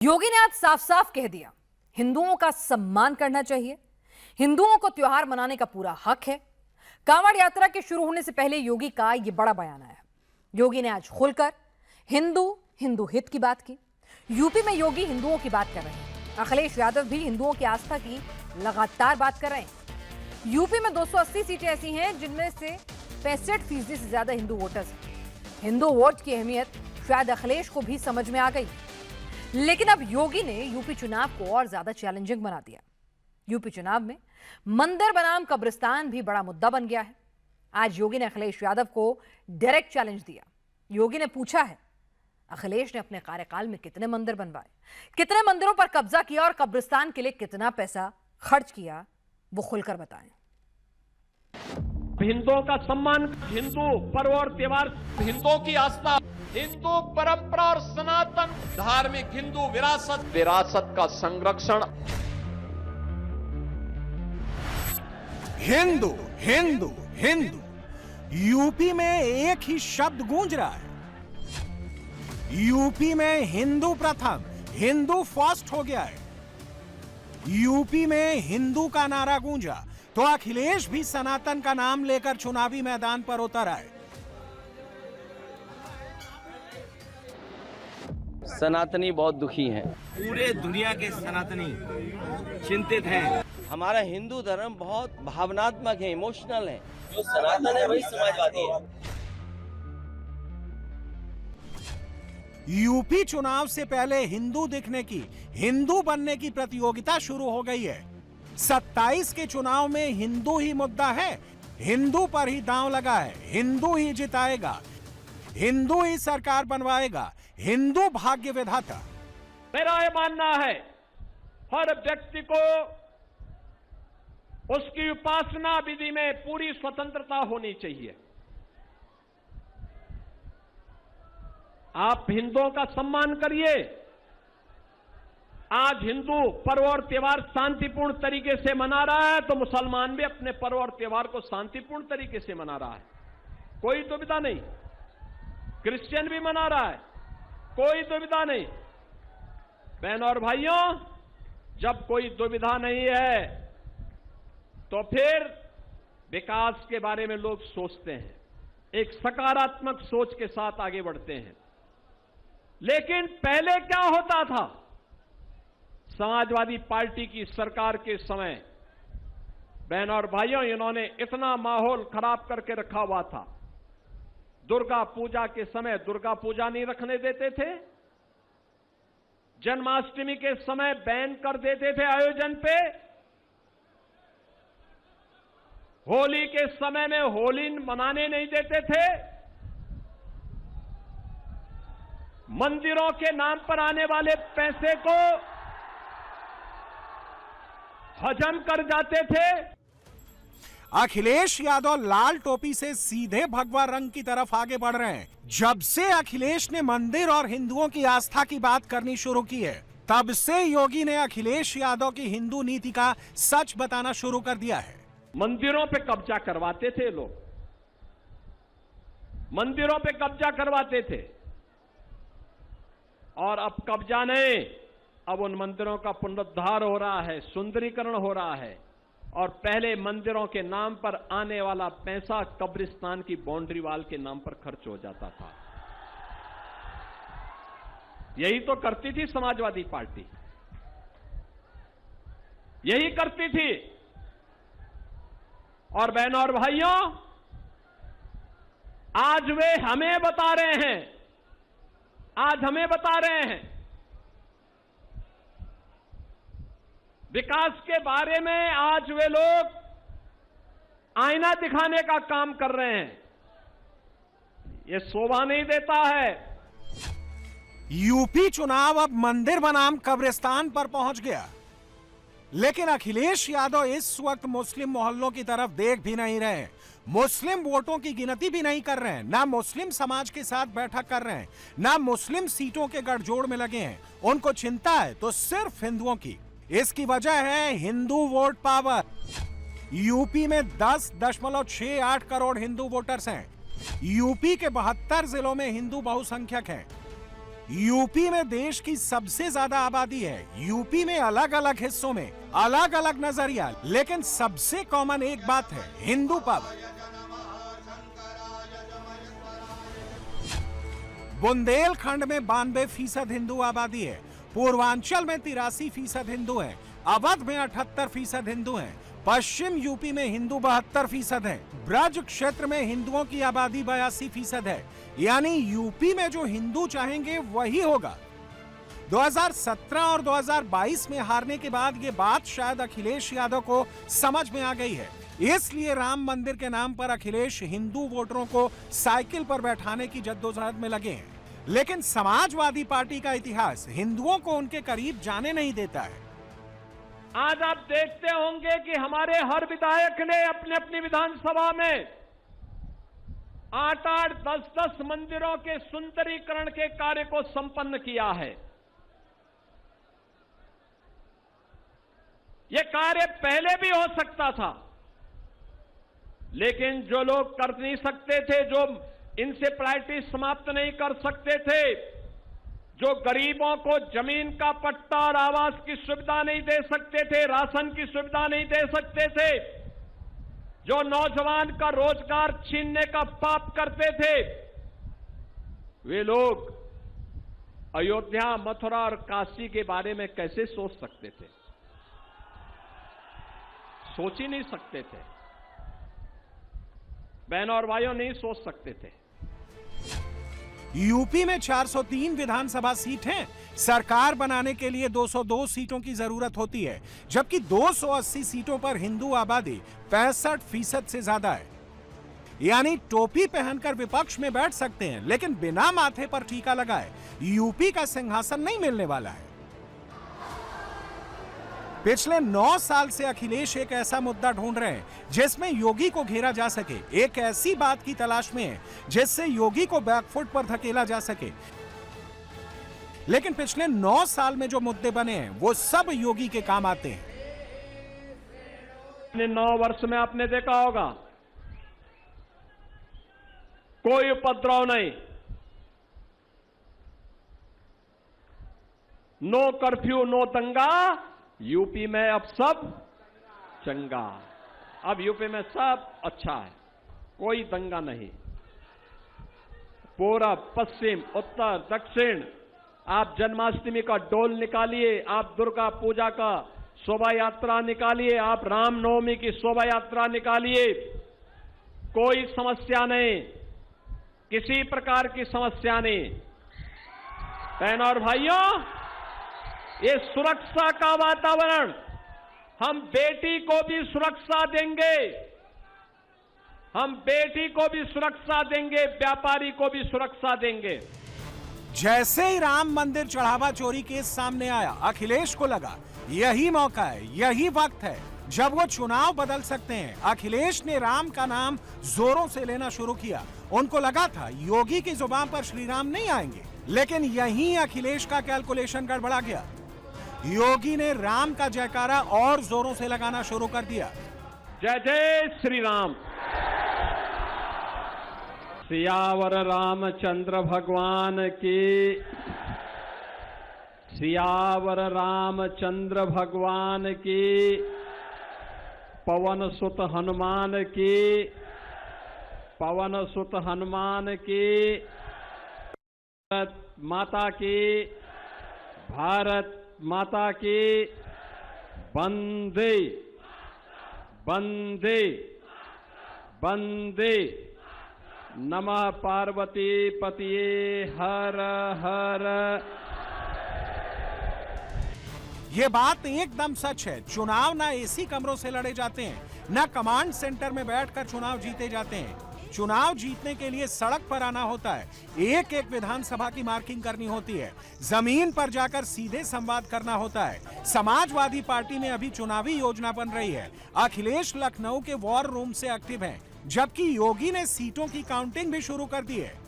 योगी ने आज साफ साफ कह दिया, हिंदुओं का सम्मान करना चाहिए, हिंदुओं को त्योहार मनाने का पूरा हक है। कांवड़ यात्रा के शुरू होने से पहले योगी का यह बड़ा बयान आया। योगी ने आज खुलकर हिंदू हित की बात की। यूपी में योगी हिंदुओं की बात कर रहे हैं। अखिलेश यादव भी हिंदुओं की आस्था की लगातार बात कर रहे हैं। यूपी में 280 सीटें ऐसी हैं जिनमें से 65% से ज्यादा हिंदू वोटर्स हैं। हिंदू वोट की अहमियत शायद अखिलेश को भी समझ में आ गई, लेकिन अब योगी ने यूपी चुनाव को और ज्यादा चैलेंजिंग बना दिया। यूपी चुनाव में मंदिर बनाम कब्रिस्तान भी बड़ा मुद्दा बन गया है। आज योगी ने अखिलेश यादव को डायरेक्ट चैलेंज दिया। योगी ने पूछा है, अखिलेश ने अपने कार्यकाल में कितने मंदिर बनवाए, कितने मंदिरों पर कब्जा किया और कब्रिस्तान के लिए कितना पैसा खर्च किया, वो खुलकर बताएं। हिंदुओं का सम्मान, हिंदू पर्व और त्योहार, हिंदुओं की आस्था, हिंदू परंपरा और सनातन धार्मिक हिंदू विरासत का संरक्षण। हिंदू हिंदू हिंदू यूपी में एक ही शब्द गूंज रहा है। यूपी में हिंदू प्रथम, हिंदू फर्स्ट हो गया है। यूपी में हिंदू का नारा गूंजा तो अखिलेश भी सनातन का नाम लेकर चुनावी मैदान पर उतर आए। सनातनी बहुत दुखी हैं। पूरे दुनिया के सनातनी चिंतित हैं। हमारा हिंदू धर्म बहुत भावनात्मक है, इमोशनल है। जो सनातन है वही समाजवादी है। यूपी चुनाव से पहले हिंदू दिखने की, हिंदू बनने की प्रतियोगिता शुरू हो गई है। 27 के चुनाव में हिंदू ही मुद्दा है, हिंदू पर ही दांव लगा है, हिंदू ही जिताएगा, हिंदू ही सरकार बनवाएगा, हिंदू भाग्य विधाता। मेरा यह मानना है, हर व्यक्ति को उसकी उपासना विधि में पूरी स्वतंत्रता होनी चाहिए। आप हिंदुओं का सम्मान करिए। आज हिंदू पर्व और त्योहार शांतिपूर्ण तरीके से मना रहा है तो मुसलमान भी अपने पर्व और त्योहार को शांतिपूर्ण तरीके से मना रहा है, कोई दुविधा नहीं। क्रिश्चियन भी मना रहा है, कोई दुविधा नहीं। बहनों और भाइयों, जब कोई दुविधा नहीं है तो फिर विकास के बारे में लोग सोचते हैं, एक सकारात्मक सोच के साथ आगे बढ़ते हैं। लेकिन पहले क्या होता था? समाजवादी पार्टी की सरकार के समय बहनों और भाइयों, इन्होंने इतना माहौल खराब करके रखा हुआ था। दुर्गा पूजा के समय दुर्गा पूजा नहीं रखने देते थे, जन्माष्टमी के समय बैन कर देते थे आयोजन पे, होली के समय में होली मनाने नहीं देते थे, मंदिरों के नाम पर आने वाले पैसे को हजम कर जाते थे। अखिलेश यादव लाल टोपी से सीधे भगवा रंग की तरफ आगे बढ़ रहे हैं। जब से अखिलेश ने मंदिर और हिंदुओं की आस्था की बात करनी शुरू की है, तब से योगी ने अखिलेश यादव की हिंदू नीति का सच बताना शुरू कर दिया है। मंदिरों पे कब्जा करवाते थे लोग, मंदिरों पे कब्जा करवाते थे, और अब कब्जा नहीं, अब उन मंदिरों का पुनरुद्धार हो रहा है, सुंदरीकरण हो रहा है। और पहले मंदिरों के नाम पर आने वाला पैसा कब्रिस्तान की बाउंड्री वाल के नाम पर खर्च हो जाता था। यही तो करती थी समाजवादी पार्टी, यही करती थी। और बहनों और भाइयों, आज वे हमें बता रहे हैं, आज हमें बता रहे हैं विकास के बारे में। आज वे लोग आईना दिखाने का काम कर रहे हैं, ये शोभा नहीं देता है। यूपी चुनाव अब मंदिर बनाम कब्रिस्तान पर पहुंच गया, लेकिन अखिलेश यादव इस वक्त मुस्लिम मोहल्लों की तरफ देख भी नहीं रहे, मुस्लिम वोटों की गिनती भी नहीं कर रहे हैं, ना मुस्लिम समाज के साथ बैठक कर रहे हैं, ना मुस्लिम सीटों के गठजोड़ में लगे हैं। उनको चिंता है तो सिर्फ हिंदुओं की। इसकी वजह है हिंदू वोट पावर। यूपी में 10.68 करोड़ हिंदू वोटर्स हैं। यूपी के 72 जिलों में हिंदू बहुसंख्यक हैं। यूपी में देश की सबसे ज्यादा आबादी है। यूपी में अलग अलग हिस्सों में अलग अलग नजरिया, लेकिन सबसे कॉमन एक बात है, हिंदू पावर। बुंदेलखंड में 92% हिंदू आबादी है, पूर्वांचल में 83% हिंदू हैं, अवध में 78% हिंदू हैं, पश्चिम यूपी में हिंदू 72% हैं, ब्रज क्षेत्र में हिंदुओं की आबादी 82% है। यानी यूपी में जो हिंदू चाहेंगे वही होगा। 2017 और 2022 में हारने के बाद ये बात शायद अखिलेश यादव को समझ में आ गई है। इसलिए राम मंदिर के नाम पर अखिलेश हिंदू वोटरों को साइकिल पर बैठाने की जद्दोजहद में लगे हैं। लेकिन समाजवादी पार्टी का इतिहास हिंदुओं को उनके करीब जाने नहीं देता है। आज आप देखते होंगे कि हमारे हर विधायक ने अपने अपनी विधानसभा में 8-8, 10-10 मंदिरों के सुंदरीकरण के कार्य को संपन्न किया है। यह कार्य पहले भी हो सकता था, लेकिन जो लोग कर नहीं सकते थे, जो इंसेफ्लाइटिस समाप्त नहीं कर सकते थे, जो गरीबों को जमीन का पट्टा और आवास की सुविधा नहीं दे सकते थे, राशन की सुविधा नहीं दे सकते थे, जो नौजवान का रोजगार छीनने का पाप करते थे, वे लोग अयोध्या, मथुरा और काशी के बारे में कैसे सोच सकते थे? सोच ही नहीं सकते थे। बहनों और भाइयों, नहीं सोच सकते थे। यूपी में 403 विधानसभा सीट हैं। सरकार बनाने के लिए 202 सीटों की जरूरत होती है, जबकि 280 सीटों पर हिंदू आबादी 65% से ज्यादा है। यानी टोपी पहनकर विपक्ष में बैठ सकते हैं, लेकिन बिना माथे पर टीका लगाए यूपी का सिंहासन नहीं मिलने वाला है। पिछले 9 साल से अखिलेश एक ऐसा मुद्दा ढूंढ रहे हैं जिसमें योगी को घेरा जा सके, एक ऐसी बात की तलाश में है जिससे योगी को बैकफुट पर धकेला जा सके। लेकिन पिछले 9 साल में जो मुद्दे बने हैं वो सब योगी के काम आते हैं। पिछले 9 वर्ष में आपने देखा होगा, कोई उपद्रव नहीं, नो कर्फ्यू, नो दंगा। यूपी में अब सब चंगा, अब यूपी में सब अच्छा है, कोई दंगा नहीं। पूरब, पश्चिम, उत्तर, दक्षिण, आप जन्माष्टमी का डोल निकालिए, आप दुर्गा पूजा का शोभा यात्रा निकालिए, आप रामनवमी की शोभा यात्रा निकालिए, कोई समस्या नहीं, किसी प्रकार की समस्या नहीं। बहनों और भाइयों, ये सुरक्षा का वातावरण, हम बेटी को भी सुरक्षा देंगे, हम बेटी को भी सुरक्षा देंगे, व्यापारी को भी सुरक्षा देंगे। जैसे ही राम मंदिर चढ़ावा चोरी केस सामने आया, अखिलेश को लगा यही मौका है, यही वक्त है जब वो चुनाव बदल सकते हैं। अखिलेश ने राम का नाम जोरों से लेना शुरू किया। उनको लगा था योगी की जुबान पर श्री राम नहीं आएंगे, लेकिन यहीं अखिलेश का कैलकुलेशन गड़बड़ा गया। योगी ने राम का जयकारा और जोरों से लगाना शुरू कर दिया। जय जय श्री राम। सियावर रामचंद्र भगवान की, सियावर रामचंद्र भगवान की, पवन सुत हनुमान की, पवन सुत हनुमान की, भारत माता की, भारत माता की, वंदे वंदे वंदे, नमः पार्वती पतिये हर हर। ये बात एकदम सच है। चुनाव ना एसी कमरों से लड़े जाते हैं, ना कमांड सेंटर में बैठकर चुनाव जीते जाते हैं। चुनाव जीतने के लिए सड़क पर आना होता है, एक एक विधानसभा की मार्किंग करनी होती है, जमीन पर जाकर सीधे संवाद करना होता है। समाजवादी पार्टी में अभी चुनावी योजना बन रही है। अखिलेश लखनऊ के वॉर रूम से एक्टिव हैं, जबकि योगी ने सीटों की काउंटिंग भी शुरू कर दी है।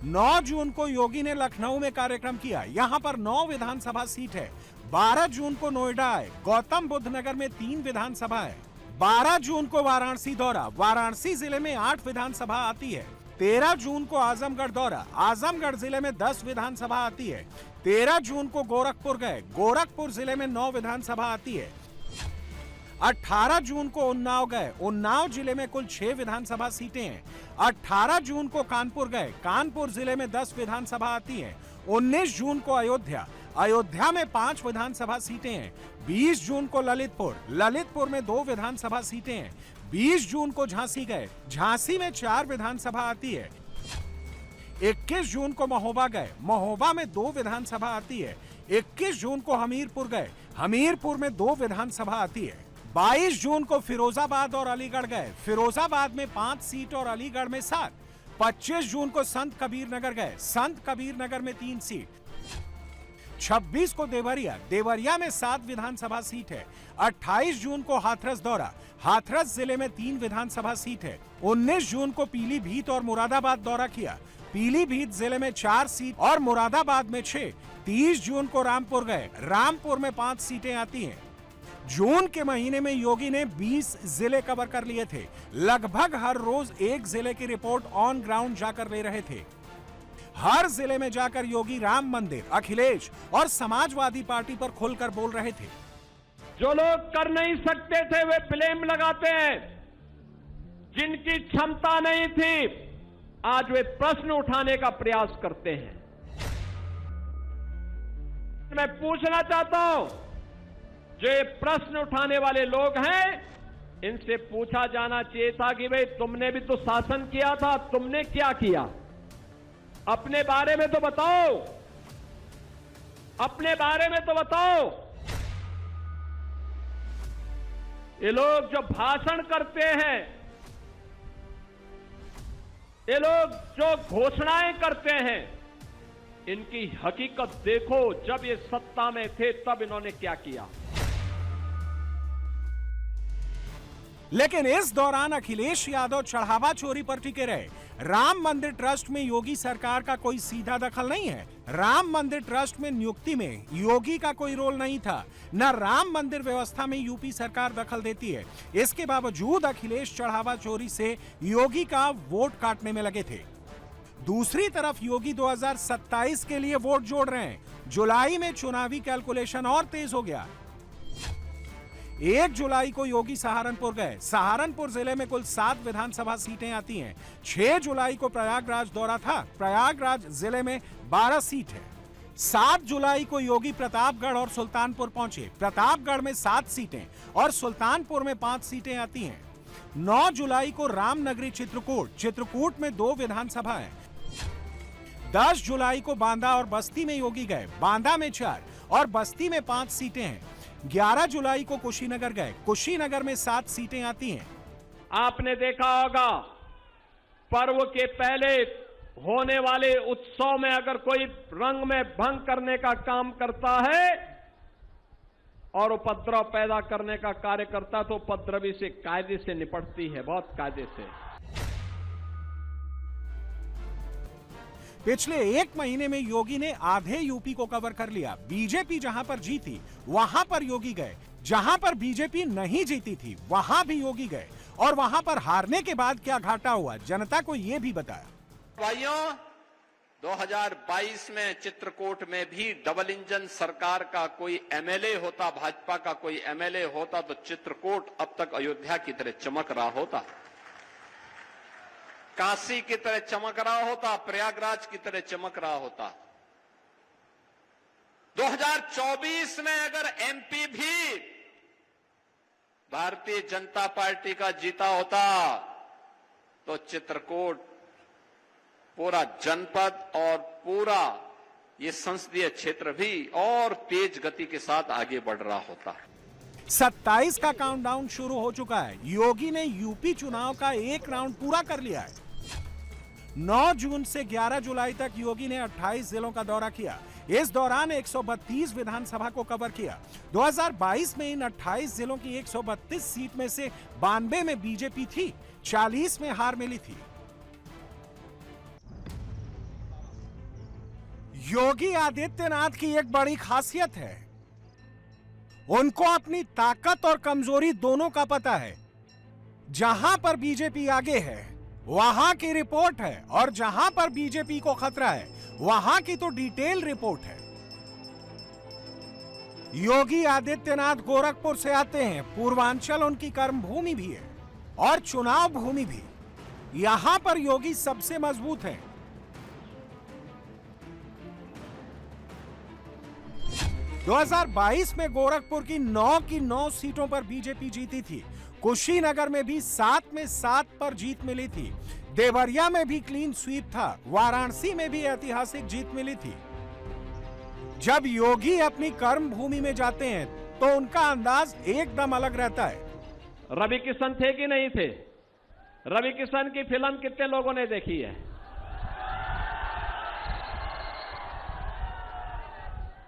9 जून को योगी ने लखनऊ में कार्यक्रम किया। यहां पर 9 विधानसभा सीट है। 12 जून को नोएडा आए। गौतम बुद्ध नगर में 3 विधानसभा है। 12 जून को वाराणसी दौरा। वाराणसी जिले में 8 विधानसभा आती है। 13 जून को आजमगढ़ दौरा, आजमगढ़ जिले में 10 विधानसभा आती है। 13 जून को गोरखपुर गए, गोरखपुर जिले में 9 विधानसभा आती है। 18 जून को उन्नाव गए, उन्नाव जिले में कुल 6 विधानसभा सीटें हैं। 18 जून को कानपुर गए, कानपुर जिले में 10 विधानसभा आती हैं। 19 जून को अयोध्या, अयोध्या में 5 विधानसभा सीटें हैं। 20 जून को ललितपुर, ललितपुर में 2 विधानसभा सीटें हैं। 20 जून को झांसी गए, झांसी में 4 विधानसभा आती है। 21 जून को महोबा गए, महोबा में 2 विधानसभा आती है। 21 जून को हमीरपुर गए, हमीरपुर में 2 विधानसभा आती है। 22 जून को फिरोजाबाद और अलीगढ़ गए, फिरोजाबाद में 5 सीट और अलीगढ़ में 7। 25 जून को संत कबीर नगर गए, संत कबीर नगर में 3 सीट। 26 को देवरिया, देवरिया में 7 विधानसभा सीट है। 28 जून को हाथरस दौरा, हाथरस जिले में 3 विधानसभा सीट है। 19 जून को पीलीभीत और मुरादाबाद दौरा किया, पीलीभीत जिले में 4 सीट और मुरादाबाद में 6। 30 जून को रामपुर गए, रामपुर में 5 सीटें आती हैं। जून के महीने में योगी ने 20 जिले कवर कर लिए थे। लगभग हर रोज एक जिले की रिपोर्ट ऑन ग्राउंड जाकर ले रहे थे। हर जिले में जाकर योगी राम मंदिर, अखिलेश और समाजवादी पार्टी पर खुलकर बोल रहे थे। जो लोग कर नहीं सकते थे वे ब्लेम लगाते हैं, जिनकी क्षमता नहीं थी आज वे प्रश्न उठाने का प्रयास करते हैं। मैं पूछना चाहता हूं, जो ये प्रश्न उठाने वाले लोग हैं इनसे पूछा जाना चाहिए था कि भाई तुमने भी तो शासन किया था, तुमने क्या किया? अपने बारे में तो बताओ, अपने बारे में तो बताओ। ये लोग जो भाषण करते हैं, ये लोग जो घोषणाएं करते हैं, इनकी हकीकत देखो। जब ये सत्ता में थे तब इन्होंने क्या किया। लेकिन इस दौरान अखिलेश यादव चढ़ावा चोरी पर टिके रहे। राम मंदिर ट्रस्ट में योगी सरकार का कोई सीधा दखल नहीं है। राम मंदिर ट्रस्ट में नियुक्ति में योगी का कोई रोल नहीं था, न राम मंदिर व्यवस्था में यूपी सरकार दखल देती है। इसके बावजूद अखिलेश चढ़ावा चोरी से योगी का वोट काटने में लगे थे। दूसरी तरफ योगी 2027 के लिए वोट जोड़ रहे हैं। जुलाई में चुनावी कैलकुलेशन और तेज हो गया। 1 जुलाई को योगी सहारनपुर गए, सहारनपुर जिले में कुल 7 विधानसभा सीटें आती हैं। 6 जुलाई को प्रयागराज दौरा था, प्रयागराज जिले में 12 सीट है। 7 जुलाई को योगी प्रतापगढ़ और सुल्तानपुर पहुंचे, प्रतापगढ़ में 7 सीटें और सुल्तानपुर में 5 सीटें आती हैं। 9 जुलाई को रामनगरी चित्रकूट, चित्रकूट में 2 विधानसभा है। 10 जुलाई को बांदा और बस्ती में योगी गए, बांदा में 4 और बस्ती में 5 सीटें हैं। 11 जुलाई को कुशीनगर गए, कुशीनगर में 7 सीटें आती हैं। आपने देखा होगा पर्व के पहले होने वाले उत्सव में अगर कोई रंग में भंग करने का काम करता है और उपद्रव पैदा करने का कार्य करता है तो उपद्रवी से कायदे से निपटती है, बहुत कायदे से। पिछले 1 महीने में योगी ने आधे यूपी को कवर कर लिया। बीजेपी जहां पर जीती वहां पर योगी गए, जहां पर बीजेपी नहीं जीती थी वहां भी योगी गए और वहां पर हारने के बाद क्या घाटा हुआ जनता को यह भी बताया। भाइयों, 2022 में चित्रकूट में भी डबल इंजन सरकार का कोई एमएलए होता, भाजपा का कोई एमएलए होता तो चित्रकूट अब तक अयोध्या की तरह चमक रहा होता, काशी की तरह चमक रहा होता, प्रयागराज की तरह चमक रहा होता। 2024 में अगर एमपी भी भारतीय जनता पार्टी का जीता होता तो चित्रकूट पूरा जनपद और पूरा ये संसदीय क्षेत्र भी और तेज गति के साथ आगे बढ़ रहा होता। 27 का काउंटडाउन शुरू हो चुका है। योगी ने यूपी चुनाव का 1 राउंड पूरा कर लिया है। 9 जून से 11 जुलाई तक योगी ने 28 जिलों का दौरा किया। इस दौरान 132 विधानसभा को कवर किया। 2022 में इन 28 जिलों की 132 सीट में से 92 में बीजेपी थी, 40 में हार मिली थी। योगी आदित्यनाथ की एक बड़ी खासियत है, उनको अपनी ताकत और कमजोरी दोनों का पता है। जहां पर बीजेपी आगे है वहां की रिपोर्ट है, और जहां पर बीजेपी को खतरा है वहां की तो डिटेल रिपोर्ट है। योगी आदित्यनाथ गोरखपुर से आते हैं, पूर्वांचल उनकी कर्मभूमि भी है और चुनाव भूमि भी। यहां पर योगी सबसे मजबूत हैं। – 2022 में गोरखपुर की 9 सीटों पर बीजेपी जीती थी। कुशीनगर में भी 7 में 7 पर जीत मिली थी। देवरिया में भी क्लीन स्वीप था। वाराणसी में भी ऐतिहासिक जीत मिली थी। जब योगी अपनी कर्म भूमि में जाते हैं तो उनका अंदाज एकदम अलग रहता है। रवि किशन थे कि नहीं थे? रवि किशन की फिल्म कितने लोगों ने देखी है?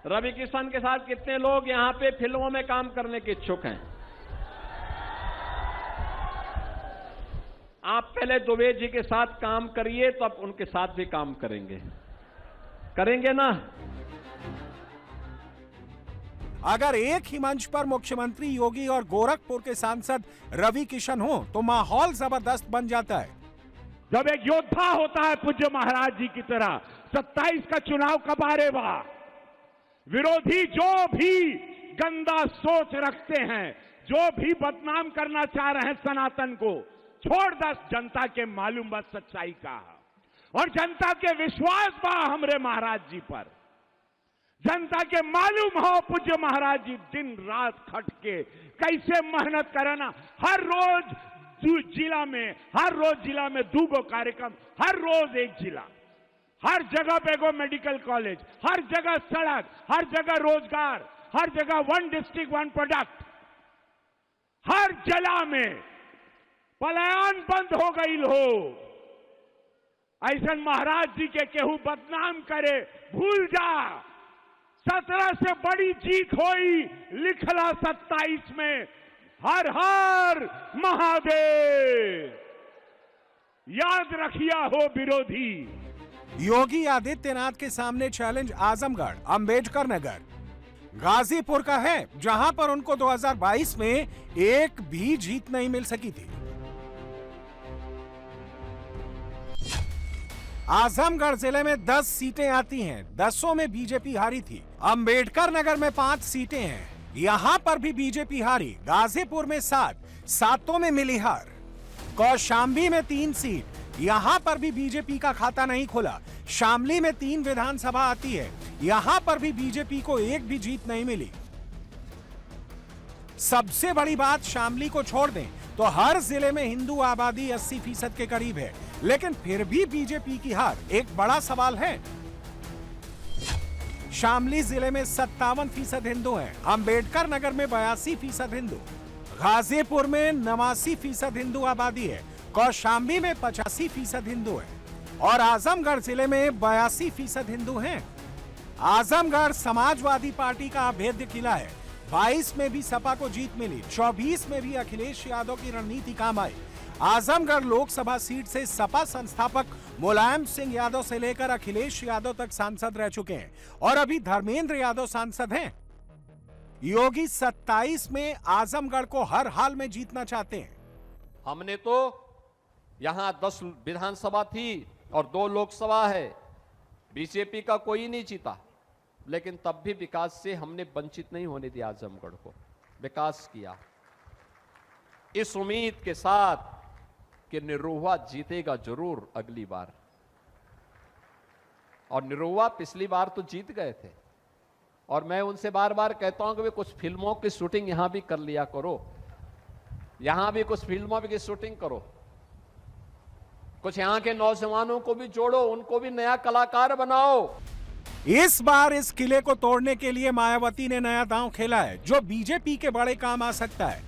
रवि किशन के साथ कितने लोग यहां पे फिल्मों में काम करने के इच्छुक हैं? आप पहले दुबे जी के साथ काम करिए तो अब उनके साथ भी काम करेंगे ना? अगर एक ही मंच पर मुख्यमंत्री योगी और गोरखपुर के सांसद रवि किशन हो तो माहौल जबरदस्त बन जाता है। जब एक योद्धा होता है पूज्य महाराज जी की तरह, 27 का चुनाव कब आएगा? विरोधी जो भी गंदा सोच रखते हैं, जो भी बदनाम करना चाह रहे हैं सनातन को, छोड़ दस जनता के मालूम बस सच्चाई का, और जनता के विश्वास बा हमरे महाराज जी पर। जनता के मालूम हो पूज्य महाराज जी दिन रात खट के कैसे मेहनत करना। हर रोज जिला में 2 कार्यक्रम, हर रोज एक जिला, हर जगह पे एगो मेडिकल कॉलेज, हर जगह सड़क, हर जगह रोजगार, हर जगह 1 डिस्ट्रिक्ट 1 प्रोडक्ट। हर जिला में पलायन बंद हो गई हो। ऐसा महाराज जी के केहू बदनाम करे, भूल जा। 17 से बड़ी जीत हुई, लिखला 27 में। हर हर महादेव। याद रखिया हो विरोधी। योगी आदित्यनाथ के सामने चैलेंज आजमगढ़, अंबेडकर नगर, गाजीपुर का है, जहां पर उनको 2022 में एक भी जीत नहीं मिल सकी थी। आजमगढ़ जिले में 10 सीटें आती हैं, 10 में बीजेपी हारी थी। अंबेडकर नगर में 5 सीटें हैं, यहां पर भी बीजेपी हारी। गाजीपुर में 7 में मिली हार। कौशाम्बी में 3 सीट, यहां पर भी बीजेपी का खाता नहीं खुला। शामली में 3 विधानसभा आती है, यहां पर भी बीजेपी को एक भी जीत नहीं मिली। सबसे बड़ी बात, शामली को छोड़ दें तो हर जिले में हिंदू आबादी 80% के करीब है, लेकिन फिर भी बीजेपी की हार एक बड़ा सवाल है। शामली जिले में 57% हिंदू हैं, अंबेडकर नगर में 82% हिंदू, गाजीपुर में 89% हिंदू आबादी है, कौशाम्बी में 85% हिंदू है और आजमगढ़ जिले में 82% हिंदू हैं। आजमगढ़ समाजवादी पार्टी का अभेद्य किला है। 22 में भी सपा को जीत मिली, 24 में भी अखिलेश यादव की रणनीति काम आई। आजमगढ़ लोकसभा सीट से सपा संस्थापक मुलायम सिंह यादव से लेकर अखिलेश यादव तक सांसद रह चुके हैं और अभी धर्मेंद्र यादव सांसद हैं। योगी 27 में आजमगढ़ को हर हाल में जीतना चाहते हैं। हमने तो यहां 10 विधानसभा थी और 2 लोकसभा है, बीजेपी का कोई नहीं जीता, लेकिन तब भी विकास से हमने वंचित नहीं होने दिया। आजमगढ़ को विकास किया, इस उम्मीद के साथ कि निरुआ जीतेगा जरूर अगली बार। और निरुआ पिछली बार तो जीत गए थे, और मैं उनसे बार बार कहता हूं कि वे कुछ फिल्मों की शूटिंग यहां भी कर लिया करो, यहां भी कुछ फिल्मों की शूटिंग करो, कुछ यहां के नौजवानों को भी जोड़ो, उनको भी नया कलाकार बनाओ। इस बार इस किले को तोड़ने के लिए मायावती ने नया दांव खेला है जो बीजेपी के बड़े काम आ सकता है।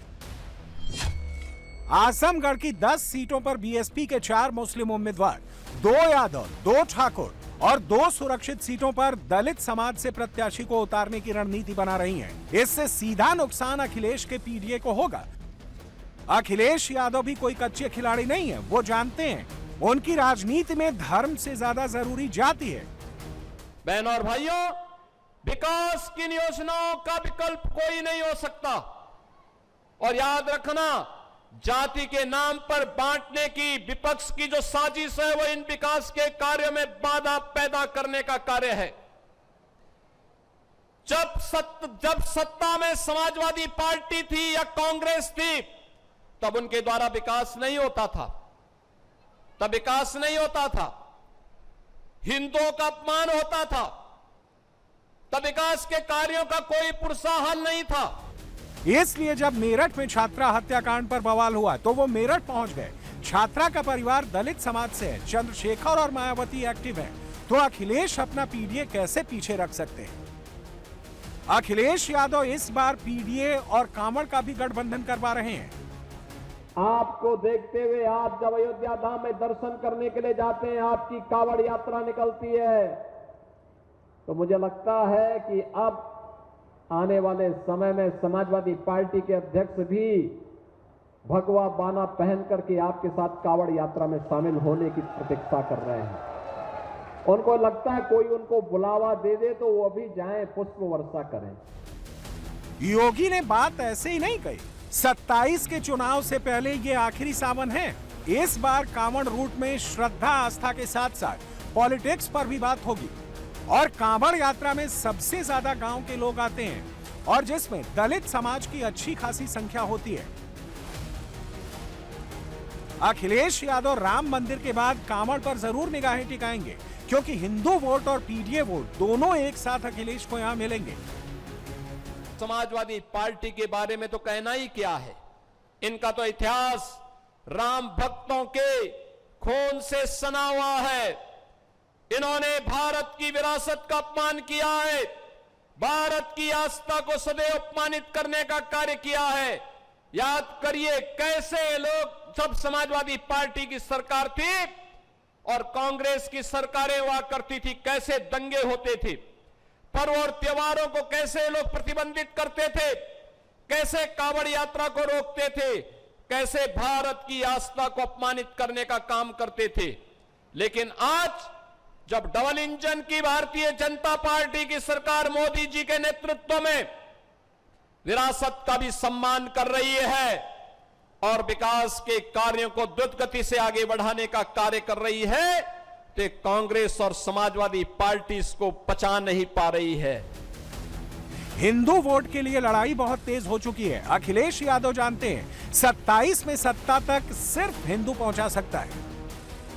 आजमगढ़ की 10 सीटों पर बीएसपी के 4 मुस्लिम उम्मीदवार, 2 यादव, 2 ठाकुर और 2 सुरक्षित सीटों पर दलित समाज से प्रत्याशी को उतारने की रणनीति बना रही हैं। इससे सीधा नुकसान अखिलेश के पीडीए को होगा। अखिलेश यादव भी कोई कच्चे खिलाड़ी नहीं है, वो जानते हैं उनकी राजनीति में धर्म से ज्यादा जरूरी जाति है। बहनों और भाइयों, विकास की योजनाओं का विकल्प कोई नहीं हो सकता। और याद रखना, जाति के नाम पर बांटने की विपक्ष की जो साजिश है वो इन विकास के कार्यों में बाधा पैदा करने का कार्य है। जब सत्ता में समाजवादी पार्टी थी या कांग्रेस थी तब उनके द्वारा विकास नहीं होता था, तब विकास नहीं होता था, हिंदुओं का अपमान होता था, तब विकास के कार्यों का कोई पुरसाहल नहीं था। इसलिए जब मेरठ में छात्रा हत्याकांड पर बवाल हुआ तो वो मेरठ पहुंच गए। छात्रा का परिवार दलित समाज से है, चंद्रशेखर और मायावती एक्टिव हैं, तो अखिलेश अपना पीडीए कैसे पीछे रख सकते हैं? अखिलेश यादव इस बार पीडीए और कांवड़ का भी गठबंधन करवा रहे हैं। आपको देखते हुए आप जब अयोध्या धाम में दर्शन करने के लिए जाते हैं, आपकी कावड़ यात्रा निकलती है, तो मुझे लगता है कि अब आने वाले समय में समाजवादी पार्टी के अध्यक्ष भी भगवा बाना पहन करके आपके साथ कावड़ यात्रा में शामिल होने की प्रतीक्षा कर रहे हैं। उनको लगता है कोई उनको बुलावा दे दे तो वो भी जाएं, पुष्प वर्षा करें। योगी ने बात ऐसे ही नहीं कही। 27 के चुनाव से पहले ये आखिरी सावन है। इस बार कांवड़ रूट में श्रद्धा आस्था के साथ साथ पॉलिटिक्स पर भी बात होगी और कांवड़ यात्रा में सबसे ज्यादा गांव के लोग आते हैं और जिसमें दलित समाज की अच्छी खासी संख्या होती है। अखिलेश यादव राम मंदिर के बाद कांवड़ पर जरूर निगाहें टिकाएंगे क्योंकि हिंदू वोट और पीडीए वोट दोनों एक साथ अखिलेश को यहां मिलेंगे। समाजवादी पार्टी के बारे में तो कहना ही क्या है, इनका तो इतिहास राम भक्तों के खून से सना हुआ है। इन्होंने भारत की विरासत का अपमान किया है, भारत की आस्था को सदैव अपमानित करने का कार्य किया है। याद करिए कैसे लोग, जब समाजवादी पार्टी की सरकार थी और कांग्रेस की सरकारें हुआ करती थी, कैसे दंगे होते थे, पर्व और त्योहारों को कैसे लोग प्रतिबंधित करते थे, कैसे कांवड़ यात्रा को रोकते थे, कैसे भारत की आस्था को अपमानित करने का काम करते थे। लेकिन आज जब डबल इंजन की भारतीय जनता पार्टी की सरकार मोदी जी के नेतृत्व में विरासत का भी सम्मान कर रही है और विकास के कार्यों को द्रुत गति से आगे बढ़ाने का कार्य कर रही है, तो कांग्रेस और समाजवादी पार्टी इसको पचा नहीं पा रही है। हिंदू वोट के लिए लड़ाई बहुत तेज हो चुकी है। अखिलेश यादव जानते हैं 27 में सत्ता तक सिर्फ हिंदू पहुंचा सकता है।